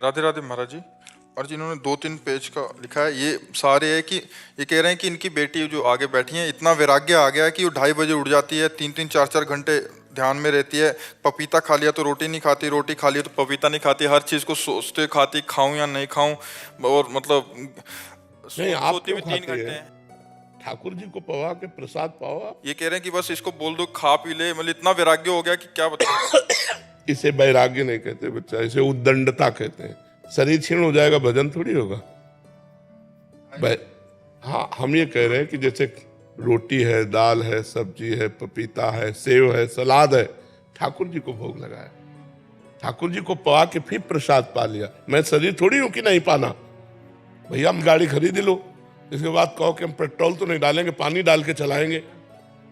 राधे राधे महाराज जी। और जिन्होंने 2-3 पेज का लिखा है, ये सारे है कि ये कह रहे हैं कि इनकी बेटी जो आगे बैठी है, इतना वैराग्य आ गया है कि वो 2:30 बजे उठ जाती है, 3-3 4-4 घंटे ध्यान में रहती है। पपीता खा लिया तो रोटी नहीं खाती, रोटी खा लिया तो पपीता नहीं खाती, हर चीज को सोचते खाती, खाऊं या नहीं खाऊं। और मतलब नहीं, आप सोती क्यों भी 3 खाते घंटे हैं? हैं। ठाकुर जी को पवा के प्रसाद पाओ आप। ये कह रहे हैं कि बस इसको बोल दो खा पी ले, मतलब इतना वैराग्य हो गया कि क्या बताऊं। इसे वैराग्य नहीं कहते बच्चा, इसे उद्दंडता कहते हैं। शरीर क्षीण हो जाएगा, भजन थोड़ी होगा। हाँ, हम ये कह रहे हैं कि जैसे रोटी है, दाल है, सब्जी है, पपीता है, सेव है, सलाद है, ठाकुर जी को भोग लगाया, ठाकुर जी को पवा के फिर प्रसाद पा लिया। मैं शरीर थोड़ी हूं कि नहीं पाना। भैया हम गाड़ी खरीद लो, इसके बाद कहो कि हम पेट्रोल तो नहीं डालेंगे, पानी डाल के चलाएंगे।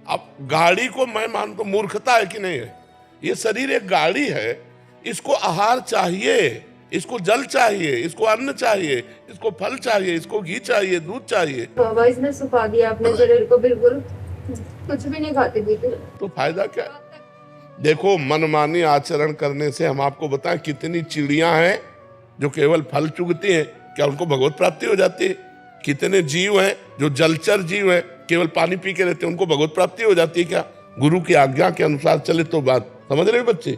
अब गाड़ी को मैं मानता हूं मूर्खता है कि नहीं है। ये शरीर एक गाड़ी है, इसको आहार चाहिए, इसको जल चाहिए, इसको अन्न चाहिए, इसको फल चाहिए, इसको घी चाहिए, दूध चाहिए। बाबा इसने सुखा दिया अपने शरीर को, बिल्कुल कुछ भी नहीं खाते पीते। तो फायदा क्या है? देखो, मनमानी आचरण करने से हम आपको बताएं कितनी चिड़ियां हैं जो केवल फल चुगती हैं, क्या उनको भगवत प्राप्ति हो जाती है? कितने जीव हैं जो जलचर जीव हैं, केवल पानी पी के रहते हैं, उनको भगवत प्राप्ति हो जाती है क्या? गुरु की आज्ञा के अनुसार चले तो बात समझ रहे हो बच्चे?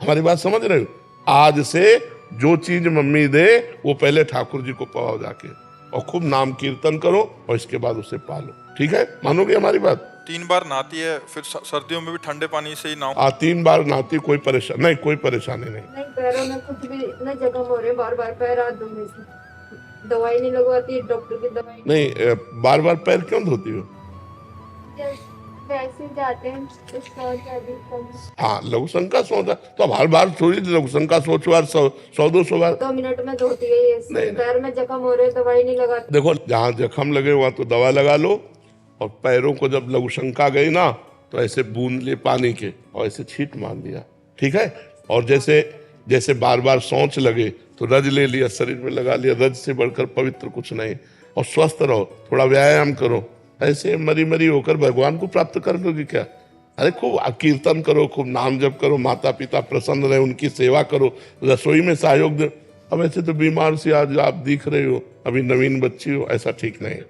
हमारी बात समझ रहे हो? आज से जो चीज मम्मी दे वो पहले ठाकुर जी को पवाओ जाके, और खूब नाम कीर्तन करो, और इसके बाद उसे पालो। ठीक है, मानोगे हमारी बात? 3 बार नहाती है, फिर सर्दियों में भी ठंडे पानी से ही नहाओ। 3 बार नहाती, कोई परेशानी नहीं, कोई परेशानी नहीं। नहीं, पैरों में कुछ भी इतने जख्म हो रहे हैं, बार बार पैर हाथ धोने से। दवाई नहीं लगवाती, डॉक्टर की दवाई नहीं, बार बार पैर क्यों धोती हो? वैसे जाते हैं। हाँ, लघु शंका सोच, तो अब हर बार थोड़ी लघु शंका सोचो यार, 100-200 बार। 2 मिनट में धोती है ये। नहीं, पैर में जख्म हो रहे, दवाई नहीं लगाती। देखो, जहाँ जख्म लगे वहां तो दवा लगा लो, और पैरों को जब लघु शंका गई ना, तो ऐसे बूंद ले पानी के और ऐसे छींट मार दिया। ठीक है? और जैसे जैसे बार बार सोच लगे तो रज ले लिया, शरीर में लगा लिया। रज से बढ़कर पवित्र कुछ नहीं। और स्वस्थ रहो, थोड़ा व्यायाम करो, ऐसे मरी मरी होकर भगवान को प्राप्त कर लोगे क्या? अरे खूब कीर्तन करो, खूब नाम जप करो, माता पिता प्रसन्न रहे, उनकी सेवा करो, रसोई में सहयोग दो। अब ऐसे तो बीमार से आज आप दिख रहे हो, अभी नवीन बच्ची हो, ऐसा ठीक नहीं।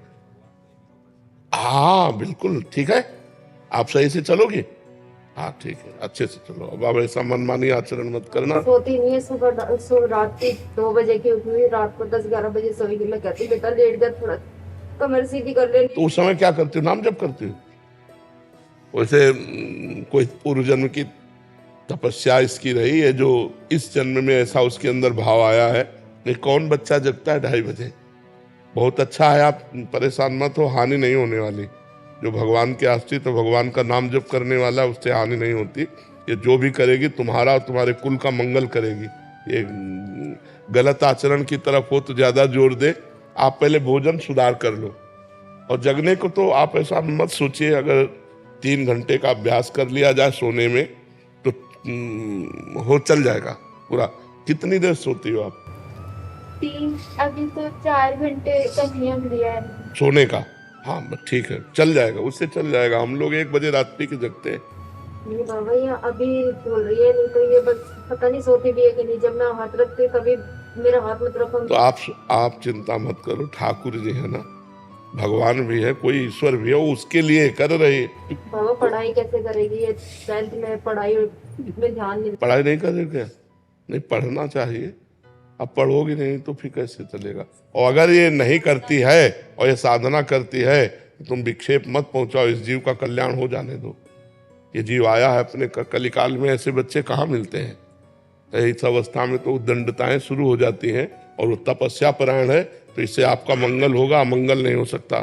हाँ बिल्कुल ठीक है, आप सही से चलोगे। हाँ ठीक है, अच्छे से चलो। अब आप ऐसा मनमानी आचरण मत करना। सोती नहीं है। सुबह रात की 2 बजे की उठी हुई, रात को 10-11 बजे सोएगी। मैं कहती बेटा लेट जा, थोड़ा कमर सीधी कर ले। तो उस समय क्या करते हो? नाम जप करते हो? वैसे कोई पूर्व जन्म की तपस्या इसकी रही है जो इस जन्म में ऐसा उसके अंदर भाव आया है। ये कौन बच्चा जगता है 2:30 बजे? बहुत अच्छा है, आप परेशान मत हो, हानि नहीं होने वाली। जो भगवान के आश्रित तो भगवान का नाम जप करने वाला, उससे हानि नहीं होती। ये जो भी करेगी तुम्हारा और तुम्हारे कुल का मंगल करेगी। ये गलत आचरण की तरफ हो तो ज्यादा जोर दे। आप पहले भोजन सुधार कर लो, और जगने को तो आप ऐसा मत सोचिए। अगर 3 घंटे का अभ्यास कर लिया जाए सोने में तो हो चल जाएगा पूरा। कितनी देर सोती हो आप? 3, अभी तो 4 घंटे का नियम दिया है सोने का? हाँ ठीक है, चल जाएगा, उससे चल जाएगा। हम लोग 1 बजे रात्रि के जगते हैं। ये बाबा ये अभी बोल रही है, नहीं तो ये बस पता नहीं सोती भी है कि नहीं। जब मैं हाथ रखती तभी मेरा हाथ मत रखो। तो आप चिंता मत करो, ठाकुर जी है ना, भगवान भी है, कोई ईश्वर भी है, वो उसके लिए कर रहे। बाबा पढ़ाई कैसे करेगी? ये 10th में पढ़ाई में ध्यान नहीं। पढ़ाई नहीं कर रहे क्या? नहीं, पढ़ना चाहिए। अब पढ़ोगी नहीं तो फिर कैसे चलेगा? और अगर ये नहीं करती है और ये साधना करती है तो तुम विक्षेप मत पहुंचाओ, इस जीव का कल्याण हो जाने दो। ये जीव आया है अपने कलिकाल में, ऐसे बच्चे कहाँ मिलते हैं। इस अवस्था में तो दंडताएं शुरू हो जाती हैं, और वो तपस्या परायण है, तो इससे आपका मंगल होगा, अमंगल नहीं हो सकता।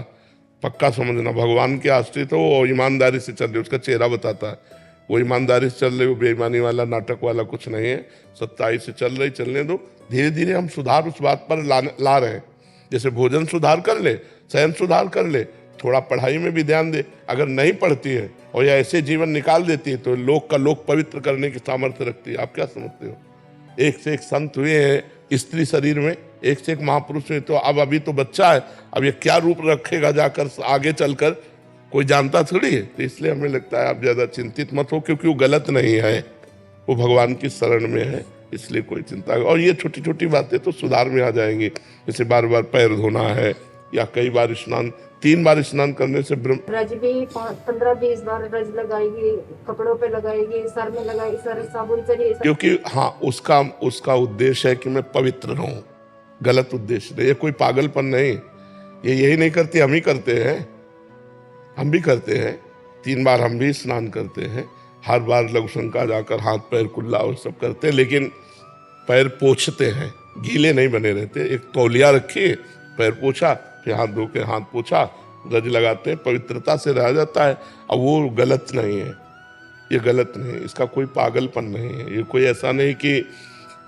पक्का समझना, भगवान के आश्रित हो और ईमानदारी से चल रहे, उसका चेहरा बताता है। वो ईमानदारी से चल रहे, वो बेईमानी वाला नाटक वाला कुछ नहीं है। सच्चाई से चल रही, चलने दो। धीरे धीरे हम सुधार उस बात पर ला रहे हैं। जैसे भोजन सुधार कर ले, शयन सुधार कर ले, थोड़ा पढ़ाई में भी ध्यान दे। अगर नहीं पढ़ती है और या ऐसे जीवन निकाल देती है तो लोक का लोक पवित्र करने की सामर्थ्य रखती है। आप क्या समझते हो? एक से एक संत हुए हैं स्त्री शरीर में, एक से एक महापुरुष हुए। तो अब अभी तो बच्चा है, अब ये क्या रूप रखेगा जाकर आगे चलकर, कोई जानता थोड़ी है। तो इसलिए हमें लगता है आप ज्यादा चिंतित मत हो, क्योंकि वो गलत नहीं है, वो भगवान की शरण में है। इसलिए कोई चिंता। और ये छोटी छोटी बातें तो सुधार में आ जाएंगी, जैसे बार बार पैर धोना है, या कई बार स्नान, 3 बार स्नान करने से रज भी 15-20 बार रज लगाएगी, कपड़ों पे लगाएगी, सर में लगाएगी, सर साबुन से नहीं। क्योंकि हाँ, उसका उद्देश्य है कि मैं पवित्र रहूं, गलत उद्देश्य नहीं, ये कोई पागलपन नहीं। ये यही नहीं करती, हम ही करते हैं, हम भी करते हैं। 3 बार हम भी स्नान करते हैं, हर बार लघुशंका जाकर हाथ पैर कुल्ला और सब करते हैं, लेकिन पैर पोंछते हैं, गीले नहीं बने रहते। एक तौलिया रखिए, पैर पोछा, फिर हाथ धो के हाथ पोछा, रज लगाते हैं, पवित्रता से रह जाता है। अब वो गलत नहीं है, ये गलत नहीं है, इसका कोई पागलपन नहीं है। ये कोई ऐसा नहीं कि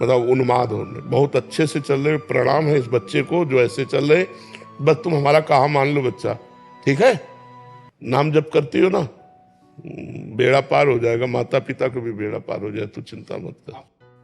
मतलब उन्माद हो, बहुत अच्छे से चल रहे। प्रणाम है इस बच्चे को जो ऐसे चल रहे। बस तुम हमारा कहा मान लो बच्चा, ठीक है? नाम जप करती हो ना, बेड़ा पार हो जाएगा, माता पिता को भी बेड़ा पार हो जाए, तो चिंता मत कर।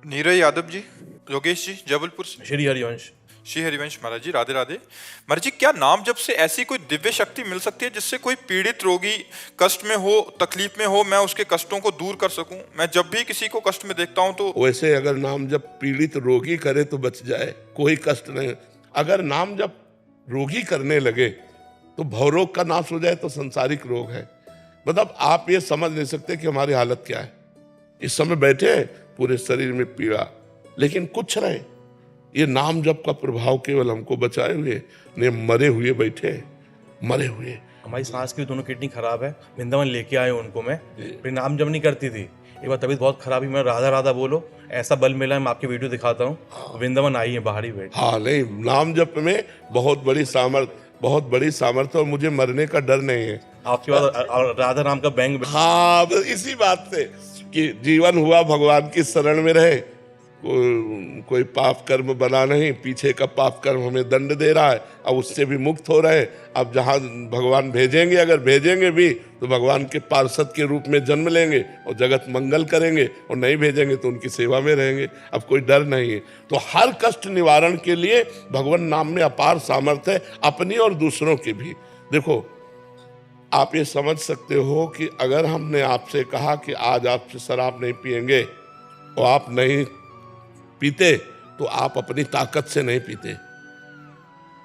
नीरज यादव जी, योगेश जी, जबलपुर से। श्री हरिवंश। श्री हरिवंश महाराज जी, राधे राधे। महाराज जी, क्या नाम जप से ऐसी कोई दिव्य शक्ति मिल सकती है जिससे कोई पीड़ित रोगी कष्ट में हो, तकलीफ में हो, मैं उसके कष्टों को दूर कर सकूं? मैं जब भी किसी को कष्ट में देखता हूं तो वैसे अगर नाम जप पीड़ित रोगी करे तो बच जाए, कोई कष्ट नहीं। अगर नाम जप रोगी करने लगे तो भवरोग का नाश हो जाए तो संसारिक रोग है। मतलब आप ये समझ नहीं सकते कि हमारी हालत क्या है। इस समय बैठे पूरे शरीर में पीड़ा, लेकिन कुछ रहे, ये नाम जप का प्रभाव केवल हमको बचाए हुए, ने मरे हुए बैठे, मरे हुए। हमारी सास की दोनों किडनी खराब है, वृंदावन लेके आए उनको। मैं फिर नाम जब नहीं करती थी, एक बार तबीयत बहुत खराब ही, मैं राधा राधा बोलो, ऐसा बल मिला है, मैं आपकी वीडियो दिखाता हूँ। वृंदावन आई है बाहरी बैठ। हाँ, नहीं, नाम जप में बहुत बड़ी सामर्थ्य, और मुझे मरने का डर नहीं है। आपके बाद राधा नाम का बैंक। हाँ, बस इसी बात से कि जीवन हुआ भगवान की शरण में रहे, कोई पाप कर्म बना नहीं, पीछे का पाप कर्म हमें दंड दे रहा है, अब उससे भी मुक्त हो रहे। अब जहाँ भगवान भेजेंगे, अगर भेजेंगे भी तो भगवान के पार्षद के रूप में जन्म लेंगे और जगत मंगल करेंगे, और नहीं भेजेंगे तो उनकी सेवा में रहेंगे। अब कोई डर नहीं है। तो हर कष्ट निवारण के लिए भगवान नाम में अपार सामर्थ्य है, अपनी और दूसरों की भी। देखो, आप ये समझ सकते हो कि अगर हमने आपसे कहा कि आज आपसे शराब नहीं पिएंगे और आप नहीं पीते, तो आप अपनी ताकत से नहीं पीते,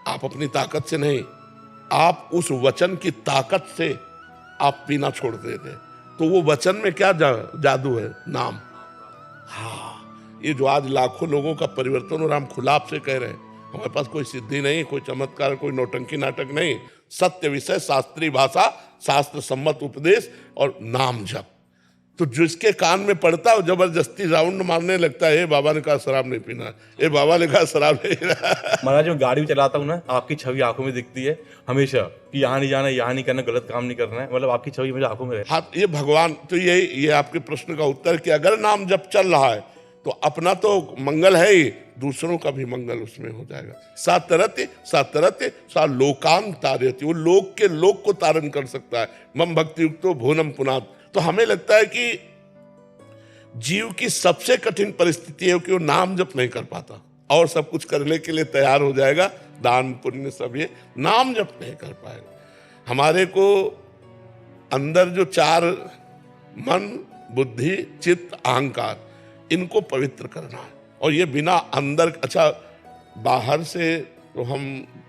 आप अपनी ताकत से नहीं, आप उस वचन की ताकत से आप पीना छोड़ देते। तो वो वचन में क्या जादू है? नाम। हाँ, ये जो आज लाखों लोगों का परिवर्तन हो रहा, हम खुला आपसे कह रहे हैं, हमारे पास कोई सिद्धि नहीं, कोई चमत्कार, कोई नौटंकी नाटक नहीं, सत्य विषय, शास्त्रीय भाषा, शास्त्र सम्मत उपदेश और नाम जप। तो जिसके कान में पड़ता है वो जबरदस्ती राउंड मारने लगता है, बाबा ने कहा शराब नहीं पीना है, ए बाबा ने कहा शराब नहीं पीना। महाराज, मैं गाड़ी भी चलाता हूँ ना, आपकी छवि आंखों में दिखती है हमेशा कि यहाँ नहीं जाना, यहाँ नहीं करना, गलत काम नहीं करना है, मतलब आपकी छवि मुझे आंखों में रहती है। हाँ, ये भगवान, तो ये आपके प्रश्न का उत्तर कि अगर नाम जप चल रहा है तो अपना तो मंगल है ही, दूसरों का भी मंगल उसमें हो जाएगा। सातरत्य सा लोकान तारयति, वो लोक के लोक को तारण कर सकता है। मम भक्ति युक्तो भुवनम पुनात्। तो हमें लगता है कि जीव की सबसे कठिन परिस्थिति है कि वो नाम जप नहीं कर पाता, और सब कुछ करने के लिए तैयार हो जाएगा, दान पुण्य सब, ये नाम जप नहीं कर पाएगा। हमारे को अंदर जो 4 मन, बुद्धि, चित्त, अहंकार, इनको पवित्र करना है। और ये बिना अंदर, अच्छा बाहर से तो हम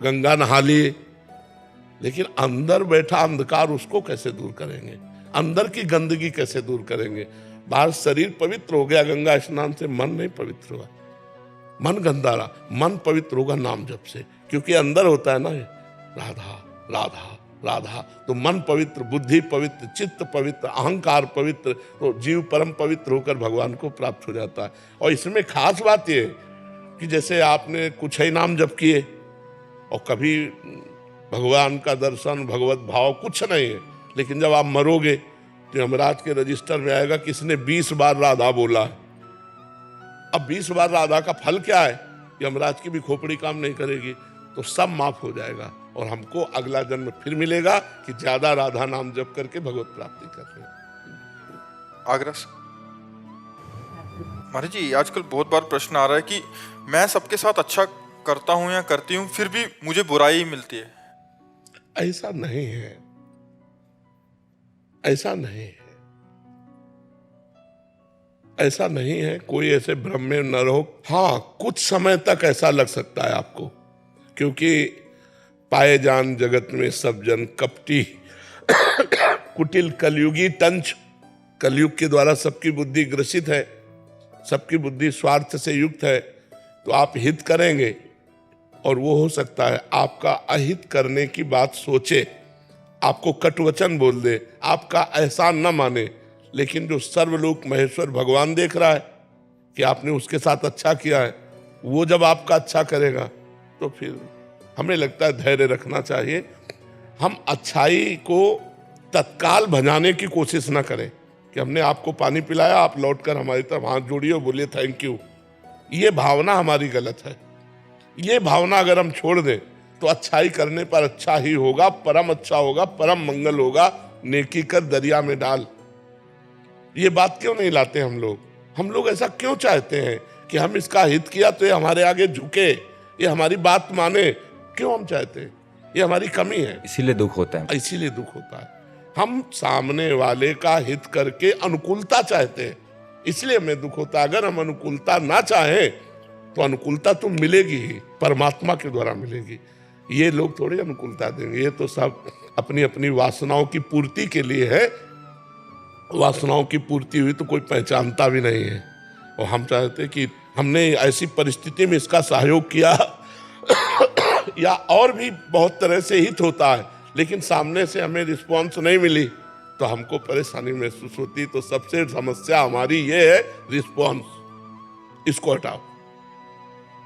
गंगा नहा लिए, लेकिन अंदर बैठा अंधकार उसको कैसे दूर करेंगे? अंदर की गंदगी कैसे दूर करेंगे? बाहर शरीर पवित्र हो गया गंगा स्नान से, मन नहीं पवित्र हुआ, मन गंदा रहा। मन पवित्र होगा नाम जप से, क्योंकि अंदर होता है ना राधा राधा राधा। तो मन पवित्र, बुद्धि पवित्र, चित्त पवित्र, अहंकार पवित्र, तो जीव परम पवित्र होकर भगवान को प्राप्त हो जाता है। और इसमें खास बात यह कि जैसे आपने कुछ ही नाम जप किए और कभी भगवान का दर्शन, भगवत भाव कुछ नहीं है, लेकिन जब आप मरोगे तो यमराज के रजिस्टर में आएगा कि इसने 20 बार राधा बोला। अब 20 बार राधा का फल क्या है? यमराज की भी खोपड़ी काम नहीं करेगी, तो सब माफ हो जाएगा और हमको अगला जन्म फिर मिलेगा कि ज्यादा राधा नाम जप करके भगवत प्राप्ति कर रहे हैं। आगरा से महाराज जी, आजकल बहुत बार प्रश्न आ रहा है कि मैं सबके साथ अच्छा करता हूं या करती हूं, फिर भी मुझे बुराई मिलती है। ऐसा नहीं है, ऐसा नहीं है। ऐसा नहीं है, कोई ऐसे भ्रम में न रहो। हाँ, कुछ समय तक ऐसा लग सकता है आपको, क्योंकि पाए जान जगत में सब जन कपटी कुटिल कलयुगी टंच। कलयुग के द्वारा सबकी बुद्धि ग्रसित है, सबकी बुद्धि स्वार्थ से युक्त है। तो आप हित करेंगे और वो हो सकता है आपका अहित करने की बात सोचे, आपको कटुवचन बोल दे, आपका एहसान न माने। लेकिन जो सर्वलोक महेश्वर भगवान देख रहा है कि आपने उसके साथ अच्छा किया है, वो जब आपका अच्छा करेगा तो फिर हमें लगता है धैर्य रखना चाहिए। हम अच्छाई को तत्काल भजाने की कोशिश ना करें कि हमने आपको पानी पिलाया, आप लौटकर हमारी तरफ हाथ जोड़िए और बोलिए थैंक यू। ये भावना हमारी गलत है। ये भावना अगर हम छोड़ दें तो अच्छाई करने पर अच्छा ही होगा, परम अच्छा होगा, परम मंगल होगा। नेकी कर दरिया में डाल, ये बात क्यों नहीं लाते हम लोग? हम लोग ऐसा क्यों चाहते हैं कि हम इसका हित किया तो ये हमारे आगे झुके, ये हमारी बात माने? क्यों हम चाहते हैं? ये हमारी कमी है, इसीलिए दुख होता है। इसीलिए दुख होता है। हम सामने वाले का हित करके अनुकूलता चाहते हैं, इसलिए हमें दुख होता है। अगर हम अनुकूलता ना चाहें तो अनुकूलता तो मिलेगी ही, परमात्मा के द्वारा मिलेगी। ये लोग थोड़ी अनुकूलता देंगे, ये तो सब अपनी अपनी वासनाओं की पूर्ति के लिए है। वासनाओं की पूर्ति हुई तो कोई पहचानता भी नहीं है। और हम चाहते कि हमने ऐसी परिस्थिति में इसका सहयोग किया या और भी बहुत तरह से हित होता है, लेकिन सामने से हमें रिस्पॉन्स नहीं मिली तो हमको परेशानी महसूस होती। तो सबसे समस्या हमारी ये है रिस्पॉन्स, इसको हटाओ।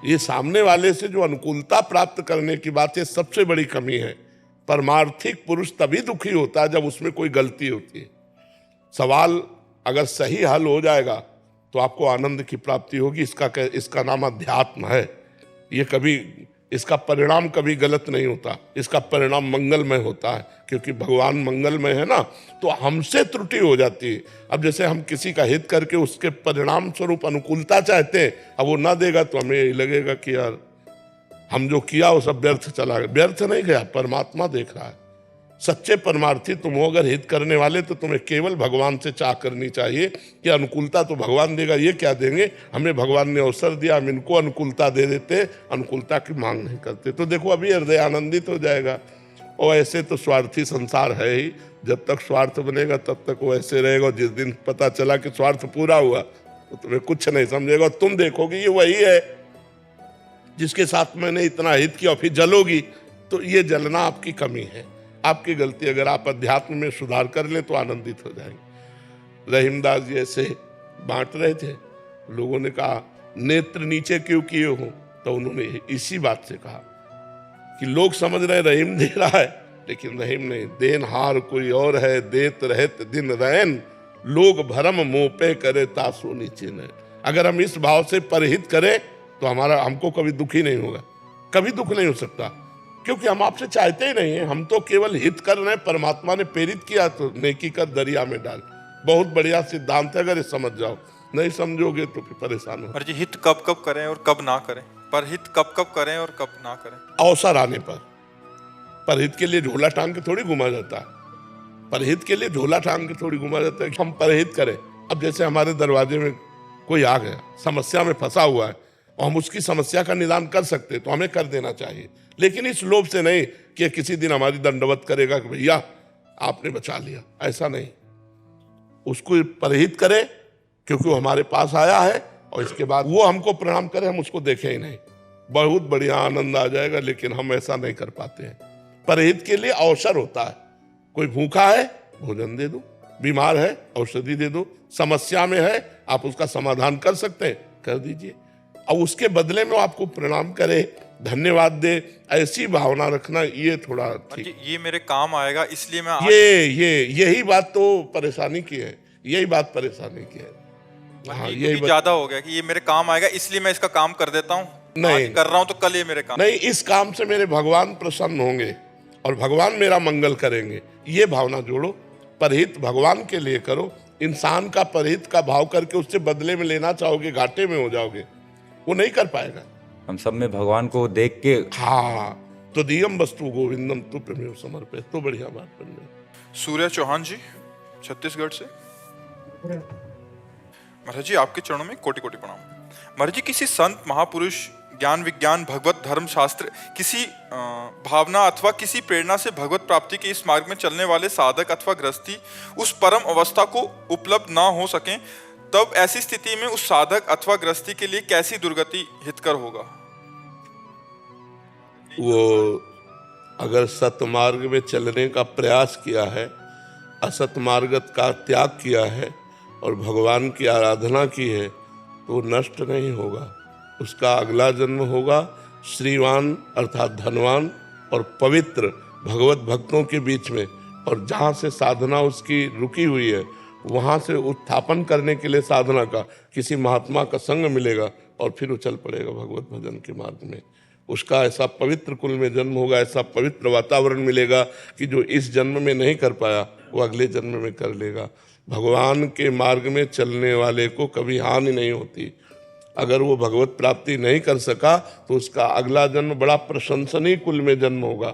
ये सामने वाले से जो अनुकूलता प्राप्त करने की बात है, सबसे बड़ी कमी है। परमार्थिक पुरुष तभी दुखी होता है जब उसमें कोई गलती होती है। सवाल अगर सही हल हो जाएगा तो आपको आनंद की प्राप्ति होगी। इसका नाम अध्यात्म है। ये कभी, इसका परिणाम कभी गलत नहीं होता, इसका परिणाम मंगलमय होता है, क्योंकि भगवान मंगलमय है ना। तो हमसे त्रुटि हो जाती है। अब जैसे हम किसी का हित करके उसके परिणाम स्वरूप अनुकूलता चाहते हैं, अब वो ना देगा तो हमें यही लगेगा कि यार हम जो किया वो सब व्यर्थ चला गया। व्यर्थ नहीं गया, परमात्मा देख रहा है। सच्चे परमार्थी तुम हो अगर हित करने वाले, तो तुम्हें केवल भगवान से चाह करनी चाहिए कि अनुकूलता तो भगवान देगा। ये क्या देंगे? हमें भगवान ने अवसर दिया, हम इनको अनुकूलता दे देते, अनुकूलता की मांग नहीं करते। तो देखो अभी हृदय आनंदित हो जाएगा। और ऐसे तो स्वार्थी संसार है ही, जब तक स्वार्थ बनेगा तब तक वो ऐसे रहेगा। और जिस दिन पता चला कि स्वार्थ पूरा हुआ तो तुम्हें कुछ नहीं समझेगा। तुम देखोगे ये वही है जिसके साथ मैंने इतना हित किया, और फिर जलोगी। तो ये जलना आपकी कमी है, आपकी गलती। अगर आप अध्यात्म में सुधार कर लें तो आनंदित हो जाएंगे। रहीमदास जी ऐसे बांट रहे थे, लोगों ने कहा नेत्र नीचे क्यों किए हो? तो उन्होंने इसी बात से कहा कि लोग समझ रहे रहीम दे रहा है, लेकिन रहीम नहीं, देनहार कोई और है, देत रहत दिन रैन, लोग भरम मोह पे करे तासो नीचे न। अगर हम इस भाव से परहित करें तो हमको कभी दुखी नहीं होगा, कभी दुख नहीं हो सकता, क्योंकि हम आपसे चाहते ही नहीं है। हम तो केवल हित कर रहे हैं। परमात्मा ने प्रेरित किया तो नेकी कर दरिया में डाल। बहुत बढ़िया सिद्धांत है, अगर ये समझ जाओ। नहीं समझोगे तो फिर परेशान हो। और जी हित कब कब करें और कब ना करें? परहित कब कब करें और कब ना करें? अवसर आने पर। परहित के लिए झोला टांग के थोड़ी घुमा जाता है। परहित के लिए झोला टांग के थोड़ी घुमा जाता है कि हम परहित करें। अब जैसे हमारे दरवाजे में कोई आ गया, समस्या में फंसा हुआ है, और हम उसकी समस्या का निदान कर सकते हैं तो हमें कर देना चाहिए। लेकिन इस लोभ से नहीं कि किसी दिन हमारी दंडवत करेगा कि भैया आपने बचा लिया, ऐसा नहीं। उसको परहित करें क्योंकि वो हमारे पास आया है, और इसके बाद वो हमको प्रणाम करे, हम उसको देखें ही नहीं, बहुत बढ़िया आनंद आ जाएगा। लेकिन हम ऐसा नहीं कर पाते हैं। परहित के लिए अवसर होता है। कोई भूखा है, भोजन दे दो, बीमार है, औषधि दे दो, समस्या में है, आप उसका समाधान कर सकते हैं, कर दीजिए। और उसके बदले में आपको प्रणाम करे, धन्यवाद दे, ऐसी भावना रखना, ये थोड़ा ठीक। ये मेरे काम आएगा इसलिए मैं यही बात तो परेशानी की है, यही बात परेशानी की है। हाँ, यही ज्यादा हो गया कि ये मेरे काम आएगा इसलिए मैं इसका काम कर देता हूँ, नहीं कर रहा हूँ तो कल ये मेरे काम नहीं, इस काम से मेरे भगवान प्रसन्न होंगे और भगवान मेरा मंगल करेंगे, ये भावना जोड़ो। परहित भगवान के लिए करो। इंसान का परहित का भाव करके उससे बदले में लेना चाहोगे, घाटे में हो जाओगे, वो नहीं कर पाएगा। हम सब में भगवान को देख के, हाँ, तो दियम वस्तु गोविंदम तु प्रेम समर्पित। तो बढ़िया बात बन गई। सूर्य चौहान जी छत्तीसगढ़ से, महाराज जी आपके चरणों में कोटि कोटि प्रणाम। महाराज जी किसी संत महापुरुष ज्ञान विज्ञान भगवत धर्म शास्त्र किसी भावना अथवा किसी प्रेरणा से भगवत प्राप्ति के इस मार्ग में चलने वाले साधक अथवा गृहस्थी उस परम अवस्था को उपलब्ध ना हो सके, तब ऐसी स्थिति में उस साधक अथवा गृहस्थी के लिए कैसी दुर्गति हितकर होगा? वो अगर सतमार्ग में चलने का प्रयास किया है, असत मार्ग का त्याग किया है और भगवान की आराधना की है, तो नष्ट नहीं होगा। उसका अगला जन्म होगा श्रीवान अर्थात धनवान और पवित्र भगवत भक्तों के बीच में, और जहाँ से साधना उसकी रुकी हुई है वहाँ से उत्थापन करने के लिए साधना का किसी महात्मा का संग मिलेगा और फिर वो चल पड़ेगा भगवत भजन के मार्ग में। उसका ऐसा पवित्र कुल में जन्म होगा, ऐसा पवित्र वातावरण मिलेगा कि जो इस जन्म में नहीं कर पाया वो अगले जन्म में कर लेगा। भगवान के मार्ग में चलने वाले को कभी हानि नहीं होती। अगर वो भगवत प्राप्ति नहीं कर सका तो उसका अगला जन्म बड़ा प्रशंसनीय कुल में जन्म होगा,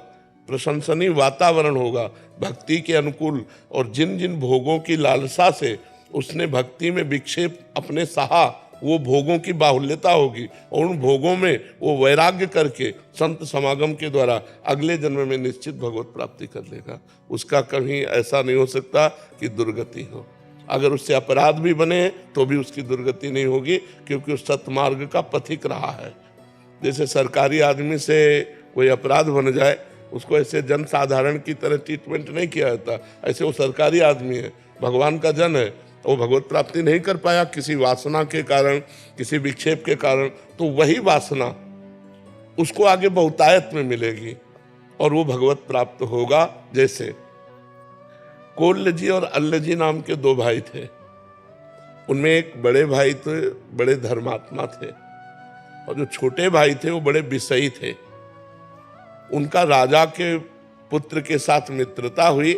प्रशंसनीय वातावरण होगा भक्ति के अनुकूल। और जिन जिन भोगों की लालसा से उसने भक्ति में विक्षेप अपने सहा, वो भोगों की बाहुल्यता होगी और उन भोगों में वो वैराग्य करके संत समागम के द्वारा अगले जन्म में निश्चित भगवत प्राप्ति कर लेगा। उसका कभी ऐसा नहीं हो सकता कि दुर्गति हो। अगर उससे अपराध भी बने तो भी उसकी दुर्गति नहीं होगी, क्योंकि उस सतमार्ग का पथिक रहा है। जैसे सरकारी आदमी से कोई अपराध बन जाए, उसको ऐसे जन साधारण की तरह ट्रीटमेंट नहीं किया जाता। ऐसे वो सरकारी आदमी है, भगवान का जन है, वो भगवत प्राप्ति नहीं कर पाया किसी वासना के कारण, किसी विक्षेप के कारण, तो वही वासना उसको आगे बहुतायत में मिलेगी और वो भगवत प्राप्त होगा। जैसे कोल्ल जी और अल्ल जी नाम के दो भाई थे। उनमें एक बड़े भाई थे, बड़े धर्मात्मा थे, और जो छोटे भाई थे वो बड़े विषयी थे। उनका राजा के पुत्र के साथ मित्रता हुई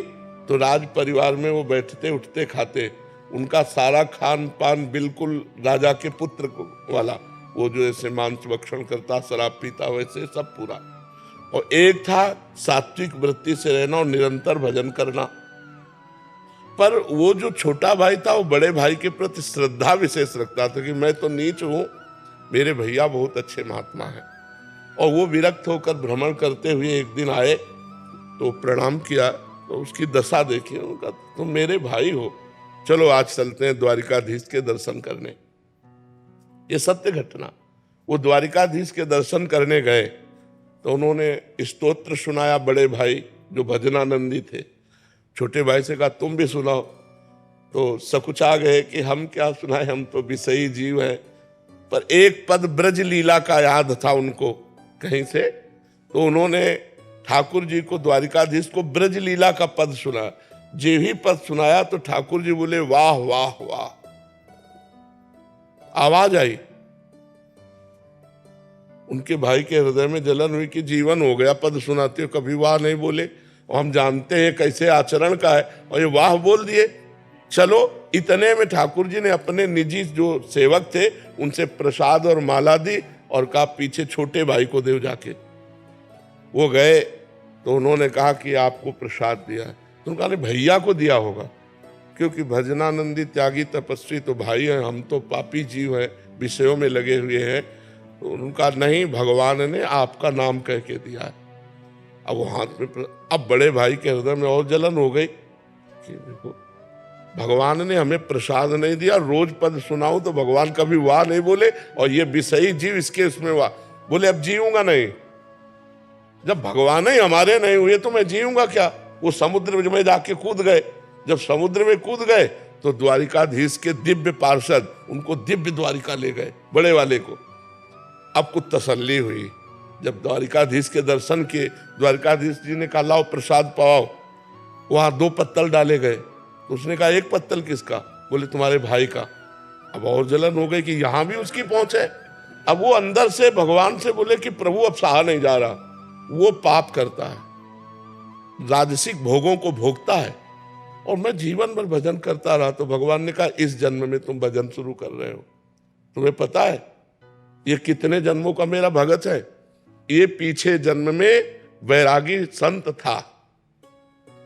तो राज परिवार में वो बैठते उठते खाते, उनका सारा खान पान बिल्कुल राजा के पुत्र वाला, वो जो ऐसे मांस भक्षण करता, शराब पीता, वैसे सब पूरा। और एक था सात्विक वृत्ति से रहना और निरंतर भजन करना। पर वो जो छोटा भाई था वो बड़े भाई के प्रति श्रद्धा विशेष रखता था कि मैं तो नीच हूँ, मेरे भैया बहुत अच्छे महात्मा हैं। और वो विरक्त होकर भ्रमण करते हुए एक दिन आए तो प्रणाम किया, तो उसकी दशा देखी, उनका तुम मेरे भाई हो, चलो आज चलते हैं द्वारिकाधीश के दर्शन करने। ये सत्य घटना। वो द्वारिकाधीश के दर्शन करने गए तो उन्होंने स्तोत्र सुनाया। बड़े भाई जो भजनानंदी थे, छोटे भाई से कहा तुम भी सुनाओ। तो सकुचा गए कि हम क्या सुनाए, हम तो विषयी जीव हैं। पर एक पद ब्रज लीला का याद था उनको कहीं से, तो उन्होंने ठाकुर जी को, द्वारिकाधीश को ब्रज लीला का पद सुना। जे ही पद सुनाया तो ठाकुर जी बोले वाह वाह वाह, आवाज आई। उनके भाई के हृदय में जलन हुई कि जीवन हो गया, पद सुनाते हो कभी वाह नहीं बोले, और हम जानते हैं कैसे आचरण का है, और ये वाह बोल दिए। चलो, इतने में ठाकुर जी ने अपने निजी जो सेवक थे उनसे प्रसाद और माला दी और कहा पीछे छोटे भाई को दे जाके। वो गए तो उन्होंने कहा कि आपको प्रसाद दिया है। तो उन्होंने कहा भैया को दिया होगा, क्योंकि भजनानंदी त्यागी तपस्वी तो भाई हैं, हम तो पापी जीव हैं, विषयों में लगे हुए हैं। तो उनका नहीं, भगवान ने आपका नाम कह के दिया है। अब वो हाथ में, अब बड़े भाई के हृदय में और जलन हो गई कि देखो भगवान ने हमें प्रसाद नहीं दिया, रोज पद सुनाऊं तो भगवान कभी वाह नहीं बोले, और ये विषयी जीव इसके उसमें वाह बोले। अब जीऊंगा नहीं, जब भगवान ही हमारे नहीं हुए तो मैं जीऊंगा क्या। वो समुद्र में जाके कूद गए। जब समुद्र में कूद गए तो द्वारिकाधीश के दिव्य पार्षद उनको दिव्य द्वारिका ले गए, बड़े वाले को। अब कुछ तसल्ली हुई। जब द्वारिकाधीश के दर्शन किए, द्वारिकाधीश जी ने कहा लाओ प्रसाद पाओ। वहां 2 पत्तल डाले गए। तो उसने कहा 1 पत्तल किसका? बोले तुम्हारे भाई का। अब और जलन हो गई कि यहां भी उसकी पहुंच है। अब वो अंदर से भगवान से बोले कि प्रभु अब सहा नहीं जा रहा, वो पाप करता है, राजसिक भोगों को भोगता है, और मैं जीवन भर भजन करता रहा। तो भगवान ने कहा इस जन्म में तुम भजन शुरू कर रहे हो, तुम्हें पता है ये कितने जन्मों का मेरा भगत है। ये पीछे जन्म में वैरागी संत था,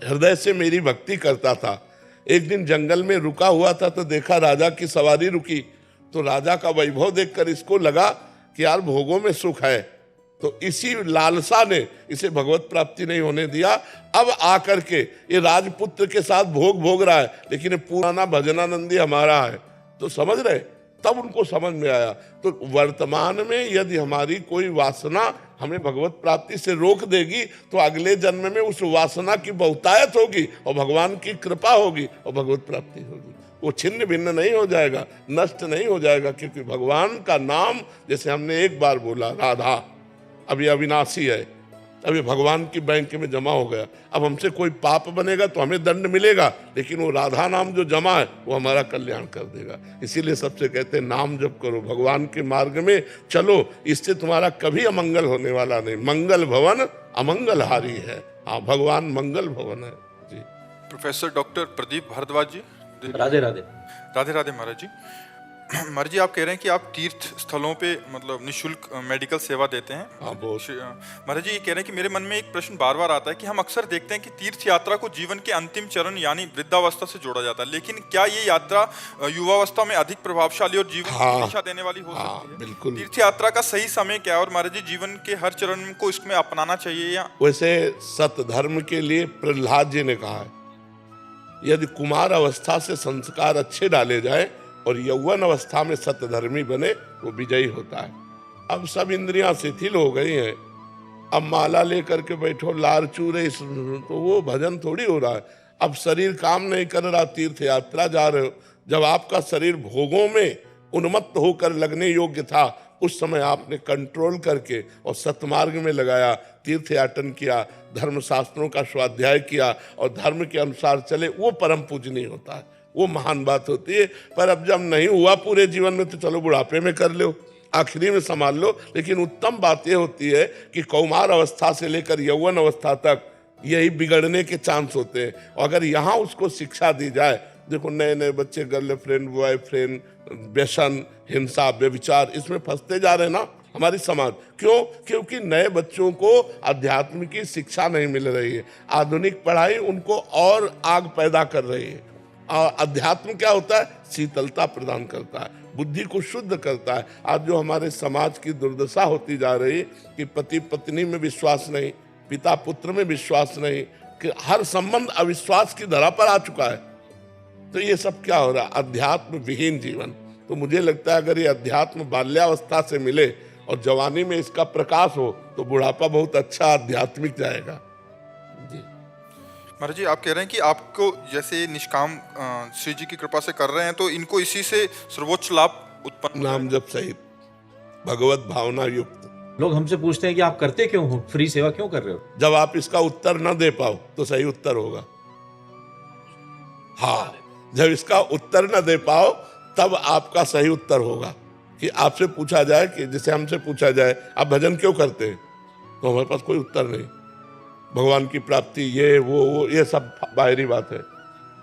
हृदय से मेरी भक्ति करता था। एक दिन जंगल में रुका हुआ था तो देखा राजा की सवारी रुकी, तो राजा का वैभव देखकर इसको लगा कि यार भोगों में सुख है, तो इसी लालसा ने इसे भगवत प्राप्ति नहीं होने दिया। अब आकर के ये राजपुत्र के साथ भोग भोग रहा है, लेकिन ये पुराना भजनानंदी हमारा है, तो समझ रहे, तब उनको समझ में आया। तो वर्तमान में यदि हमारी कोई वासना हमें भगवत प्राप्ति से रोक देगी तो अगले जन्म में उस वासना की बहुतायत होगी और भगवान की कृपा होगी और भगवत प्राप्ति होगी। वो छिन्न भिन्न नहीं हो जाएगा, नष्ट नहीं हो जाएगा, क्योंकि भगवान का नाम, जैसे हमने एक बार बोला राधा, अब ये अविनाशी है, अब ये भगवान की बैंक में जमा हो गया। अब हमसे कोई पाप बनेगा तो हमें दंड मिलेगा, लेकिन वो राधा नाम जो जमा है वो हमारा कल्याण कर देगा। इसीलिए सबसे कहते हैं नाम जप करो, भगवान के मार्ग में चलो, इससे तुम्हारा कभी अमंगल होने वाला नहीं। मंगल भवन अमंगल हारी है। हाँ, भगवान मंगल भवन है जी। प्रोफेसर डॉक्टर प्रदीप भारद्वाज जी, राधे राधे। राधे राधे महाराज जी। महाराज जी, आप कह रहे हैं कि आप तीर्थ स्थलों पे मतलब निशुल्क मेडिकल सेवा देते हैं। हाँ, बहुत। महाराज जी, ये कह रहे हैं कि मेरे मन में एक प्रश्न बार बार आता है कि हम अक्सर देखते हैं कि तीर्थ यात्रा को जीवन के अंतिम चरण यानी वृद्धावस्था से जोड़ा जाता है, लेकिन क्या ये यात्रा युवावस्था में अधिक प्रभावशाली और जीवन की दिशा देने वाली हो सकती है? बिल्कुल। तीर्थ यात्रा का सही समय क्या है और महाराज जी जीवन के हर चरण को इसमें अपनाना चाहिए या? वैसे सत धर्म के लिए प्रहलाद जी ने कहा है, यदि कुमार अवस्था से संस्कार अच्छे डाले जाए और यौवन अवस्था में सतधर्मी बने वो विजयी होता है। अब सब इंद्रियां शिथिल हो गई हैं, अब माला लेकर के बैठो लार चूरे, तो वो भजन थोड़ी हो रहा है। अब शरीर काम नहीं कर रहा, तीर्थ यात्रा जा रहे हो, जब आपका शरीर भोगों में उन्मत्त होकर लगने योग्य था, उस समय आपने कंट्रोल करके और सतमार्ग में लगाया, तीर्थयाटन किया, धर्मशास्त्रों का स्वाध्याय किया और धर्म के अनुसार चले, वो परम पूजनीय होता है, वो महान बात होती है। पर अब जब नहीं हुआ पूरे जीवन में तो चलो बुढ़ापे में कर लो, आखिरी में संभाल लो। लेकिन उत्तम बात यह होती है कि कौमार अवस्था से लेकर यौवन अवस्था तक यही बिगड़ने के चांस होते हैं। और अगर यहाँ उसको शिक्षा दी जाए, देखो नए नए बच्चे गर्लफ्रेंड बॉयफ्रेंड, व्यसन, हिंसा, व्यभिचार, इसमें फंसते जा रहे हैं ना हमारी समाज। क्यों? क्योंकि नए बच्चों को अध्यात्म की शिक्षा नहीं मिल रही है। आधुनिक पढ़ाई उनको और आग पैदा कर रही है। अध्यात्म क्या होता है? शीतलता प्रदान करता है, बुद्धि को शुद्ध करता है। आज जो हमारे समाज की दुर्दशा होती जा रही है कि पति पत्नी में विश्वास नहीं, पिता पुत्र में विश्वास नहीं, कि हर संबंध अविश्वास की धरा पर आ चुका है। तो ये सब क्या हो रहा है? अध्यात्म विहीन जीवन। तो मुझे लगता है अगर ये अध्यात्म बाल्यावस्था से मिले और जवानी में इसका प्रकाश हो तो बुढ़ापा बहुत अच्छा आध्यात्मिक जाएगा। महाराज जी, आप कह रहे हैं कि आपको जैसे निष्काम श्री जी की कृपा से कर रहे हैं तो इनको इसी से सर्वोच्च लाभ उत्पन्न। नाम जप सहित भगवत भावना युक्त। लोग हमसे पूछते हैं कि आप करते क्यों हो, फ्री सेवा क्यों कर रहे हो? जब आप इसका उत्तर न दे पाओ तो सही उत्तर होगा। हाँ, जब इसका उत्तर न दे पाओ तब आपका सही उत्तर होगा। कि आपसे पूछा जाए, कि जैसे हमसे पूछा जाए आप भजन क्यों करते हैं, तो हमारे पास कोई उत्तर नहीं। भगवान की प्राप्ति ये ये सब बाहरी बात है।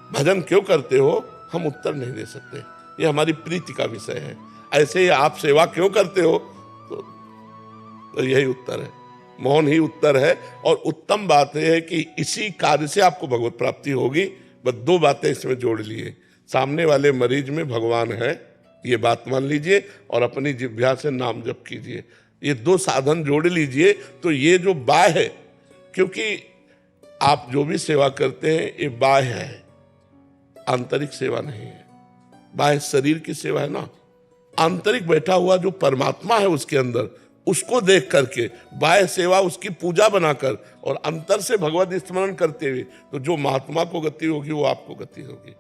भजन क्यों करते हो, हम उत्तर नहीं दे सकते, ये हमारी प्रीति का विषय है। ऐसे ही आप सेवा क्यों करते हो, तो यही उत्तर है, मौन ही उत्तर है। और उत्तम बात यह है कि इसी कार्य से आपको भगवत प्राप्ति होगी। बस दो बातें इसमें जोड़ लिए, सामने वाले मरीज में भगवान है, ये बात मान लीजिए, और अपनी जिह्वा से नाम जप कीजिए। ये दो साधन जोड़ लीजिए तो ये जो बाह्य है, क्योंकि आप जो भी सेवा करते हैं ये बाह्य है, आंतरिक सेवा नहीं है। बाह्य शरीर की सेवा है ना, आंतरिक बैठा हुआ जो परमात्मा है उसके अंदर, उसको देख करके बाह्य सेवा उसकी पूजा बनाकर और अंतर से भगवत स्मरण करते हुए, तो जो महात्मा को गति होगी वो आपको गति होगी।